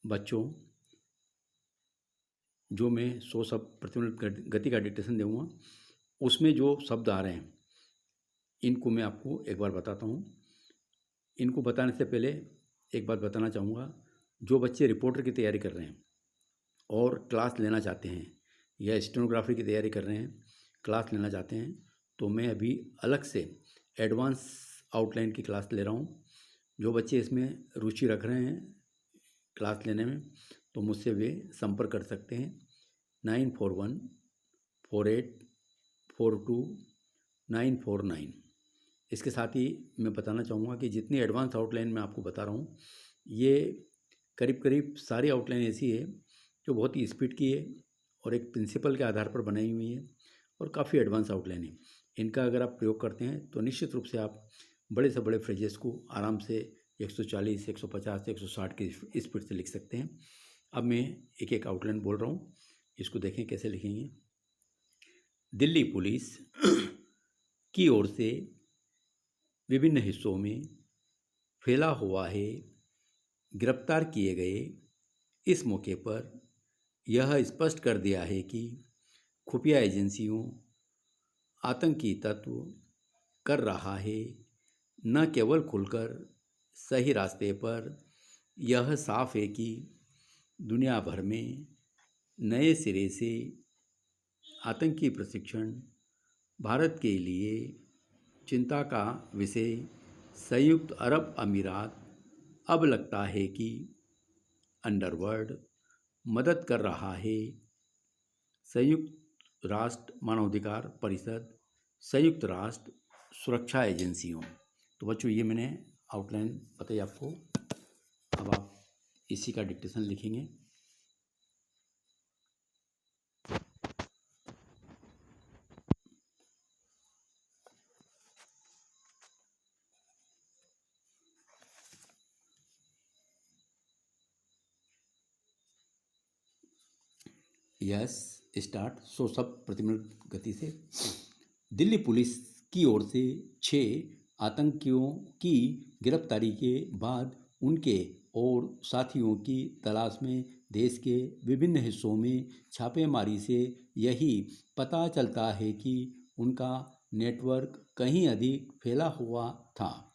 बच्चों, जो मैं 100 शब्द प्रति मिनट गति का डिक्टेशन दूँगा, उसमें जो शब्द आ रहे हैं, इनको मैं आपको एक बार बताता हूँ। इनको बताने से पहले एक बात बताना चाहूँगा, जो बच्चे रिपोर्टर की तैयारी कर रहे हैं और क्लास लेना चाहते हैं या स्टेनोग्राफी की तैयारी कर रहे हैं, क्लास लेना चाहते हैं, तो मैं अभी अलग से एडवांस आउटलाइन की क्लास ले रहा हूँ। जो बच्चे इसमें रुचि रख रहे हैं क्लास लेने में, तो मुझसे वे संपर्क कर सकते हैं 9414842949। इसके साथ ही मैं बताना चाहूँगा कि जितनी एडवांस आउटलाइन मैं आपको बता रहा हूँ, ये करीब करीब सारी आउटलाइन ऐसी है जो बहुत ही स्पीड की है और एक प्रिंसिपल के आधार पर बनाई हुई है और काफ़ी एडवांस आउटलाइन है। इनका अगर आप प्रयोग करते हैं तो निश्चित रूप से आप बड़े से बड़े फ्रेजेस को आराम से 140, 150, 160 की स्पीड से लिख सकते हैं। अब मैं एक एक आउटलाइन बोल रहा हूँ, इसको देखें कैसे लिखेंगे। दिल्ली पुलिस की ओर से विभिन्न हिस्सों में फैला हुआ है गिरफ्तार किए गए। इस मौके पर यह स्पष्ट कर दिया है कि खुफिया एजेंसियों आतंकी तत्व कर रहा है, न केवल खुलकर सही रास्ते पर, यह साफ है कि दुनिया भर में नए सिरे से आतंकी प्रशिक्षण भारत के लिए चिंता का विषय। संयुक्त अरब अमीरात अब लगता है कि अंडरवर्ल्ड मदद कर रहा है। संयुक्त राष्ट्र मानवाधिकार परिषद, संयुक्त राष्ट्र सुरक्षा एजेंसियों। तो बच्चों, ये मैंने आउटलाइन बताई आपको। अब आप इसी का डिक्टेशन लिखेंगे। Yes, start. 100 शब्द प्रति मिनट गति से। दिल्ली पुलिस की ओर से 6 आतंकियों की गिरफ्तारी के बाद उनके और साथियों की तलाश में देश के विभिन्न हिस्सों में छापेमारी से यही पता चलता है कि उनका नेटवर्क कहीं अधिक फैला हुआ था।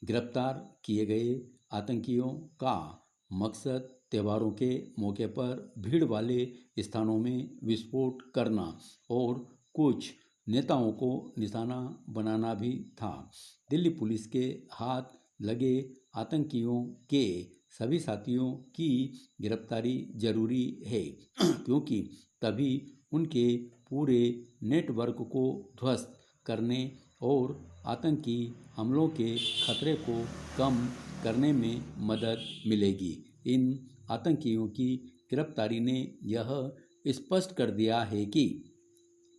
गिरफ्तार किए गए आतंकियों का मकसद त्योहारों के मौके पर भीड़ वाले स्थानों में विस्फोट करना और कुछ नेताओं को निशाना बनाना भी था। दिल्ली पुलिस के हाथ लगे आतंकियों के सभी साथियों की गिरफ्तारी जरूरी है क्योंकि तभी उनके पूरे नेटवर्क को ध्वस्त करने और आतंकी हमलों के खतरे को कम करने में मदद मिलेगी। इन आतंकियों की गिरफ्तारी ने यह स्पष्ट कर दिया है कि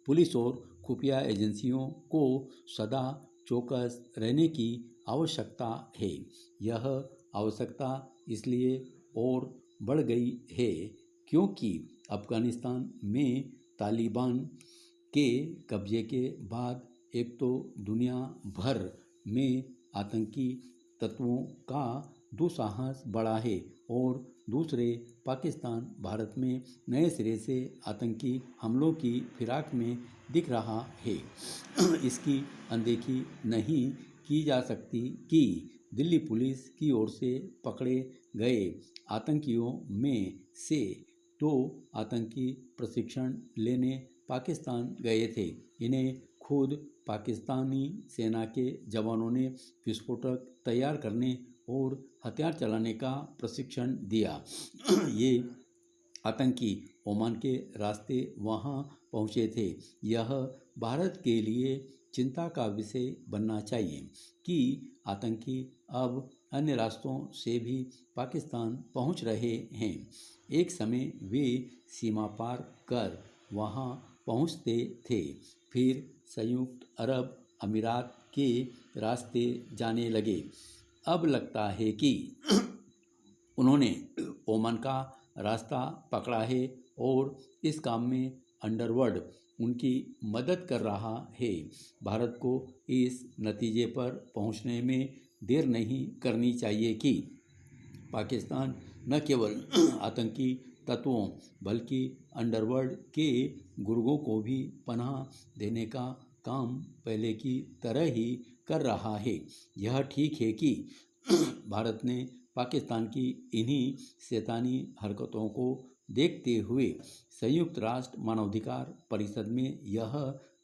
पुलिस और खुफिया एजेंसियों को सदा चौकस रहने की आवश्यकता है। यह आवश्यकता इसलिए और बढ़ गई है क्योंकि अफगानिस्तान में तालिबान के कब्जे के बाद एक तो दुनिया भर में आतंकी तत्वों का दुस्साहस बढ़ा है और दूसरे पाकिस्तान भारत में नए सिरे से आतंकी हमलों की फिराक में दिख रहा है। इसकी अनदेखी नहीं की जा सकती कि दिल्ली पुलिस की ओर से पकड़े गए आतंकियों में से 2 आतंकी प्रशिक्षण लेने पाकिस्तान गए थे। इन्हें खुद पाकिस्तानी सेना के जवानों ने विस्फोटक तैयार करने और हथियार चलाने का प्रशिक्षण दिया। ये आतंकी ओमान के रास्ते वहां पहुंचे थे। यह भारत के लिए चिंता का विषय बनना चाहिए कि आतंकी अब अन्य रास्तों से भी पाकिस्तान पहुंच रहे हैं। एक समय वे सीमा पार कर वहां पहुंचते थे, फिर संयुक्त अरब अमीरात के रास्ते जाने लगे। अब लगता है कि उन्होंने ओमान का रास्ता पकड़ा है और इस काम में अंडरवर्ल्ड उनकी मदद कर रहा है। भारत को इस नतीजे पर पहुंचने में देर नहीं करनी चाहिए कि पाकिस्तान न केवल आतंकी तत्वों बल्कि अंडरवर्ल्ड के गुर्गों को भी पनाह देने का काम पहले की तरह ही कर रहा है। यह ठीक है कि भारत ने पाकिस्तान की इन्हीं शैतानी हरकतों को देखते हुए संयुक्त राष्ट्र मानवाधिकार परिषद में यह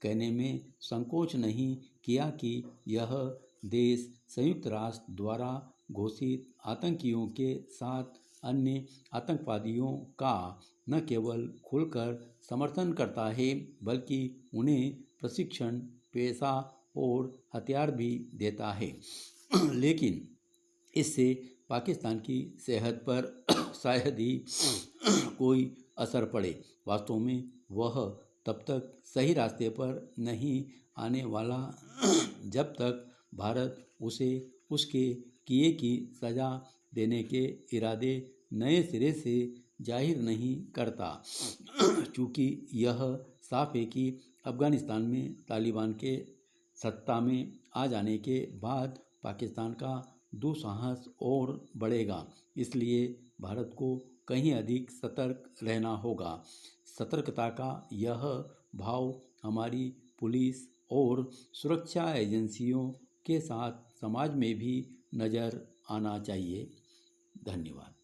कहने में संकोच नहीं किया कि यह देश संयुक्त राष्ट्र द्वारा घोषित आतंकियों के साथ अन्य आतंकवादियों का न केवल खुलकर समर्थन करता है बल्कि उन्हें प्रशिक्षण, पैसा और हथियार भी देता है। लेकिन इससे पाकिस्तान की सेहत पर शायद ही कोई असर पड़े। वास्तव में वह तब तक सही रास्ते पर नहीं आने वाला जब तक भारत उसे उसके किए की सज़ा देने के इरादे नए सिरे से जाहिर नहीं करता। चूँकि यह साफ है कि अफ़गानिस्तान में तालिबान के सत्ता में आ जाने के बाद पाकिस्तान का दुस्साहस और बढ़ेगा। इसलिए भारत को कहीं अधिक सतर्क रहना होगा। सतर्कता का यह भाव हमारी पुलिस और सुरक्षा एजेंसियों के साथ समाज में भी नज़र आना चाहिए। धन्यवाद।